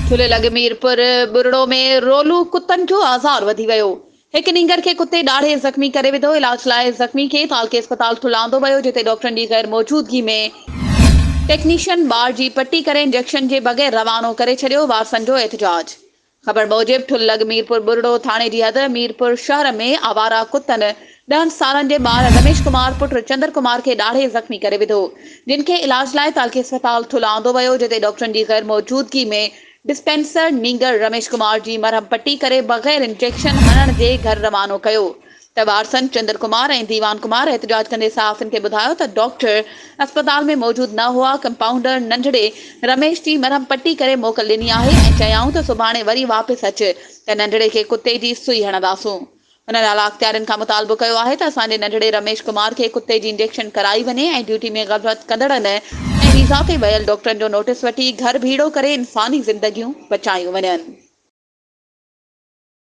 झूलेलाल मीरपुर बुरड़ो में रोलू कुत्तनि जो आज़ार वधी वियो। हिकु नींगर खे कुत्ते ॾाढे ज़ख़्मी करे विधो। इलाज लाइ ज़ख़्मी खे तालके अस्पताल तुलांदो वियो, जिते डॉक्टरनि जी गैर मौजूदगी में टेक्नीशियन ॿार जी पट्टी करे इंजेक्शन जे बग़ैर रवानो करे छॾियो। वारसनि जो एहतजाज। ख़बर मूजिबि ठुल्लग मीरपुर बुरड़ो थाणे जी हद मीरपुर शहर में आवारा कुत्तनि 10 सालनि जे ॿार रमेश कुमार पुट चंद्र कुमार खे ॾाढे ज़ख़्मी करे विधो, जिन खे इलाज लाइ तालके अस्पताल तुलांदो वियो, जिते डॉक्टरनि जी गैर मौजूदगी में डिस्पेंसर नींगर रमेश कुमार जी मरहम पट्टी करे बग़ैर इंजेक्शन हणण जे घर रवानो कयो। त वारसनि चंद्र कुमार ऐं दीवान कुमार एहतजाज कंदे सहाफ़ियुनि खे ॿुधायो त डॉक्टर अस्पताल में मौजूद न हुआ। कंपाउंडर नंढड़े रमेश जी मरहम पट्टी करे मोकल ॾिनी आहे ऐं चयाऊं त सुभाणे वरी वापसि अच त नंढड़े खे कुत्ते जी सुई हणंदासूं। हुन नाला अख़्तियारनि खां मुतालबो कयो आहे त असांजे नंढड़े रमेश कुमार खे कुत्ते जी इंजेक्शन कराई वञे ऐं ड्यूटी में ग़लत कंदड़नि ऐं वीज़ा ते वियल डॉक्टरनि जो नोटिस वठी घर भीड़ो करे इंसानी ज़िंदगियूं बचायूं वञनि।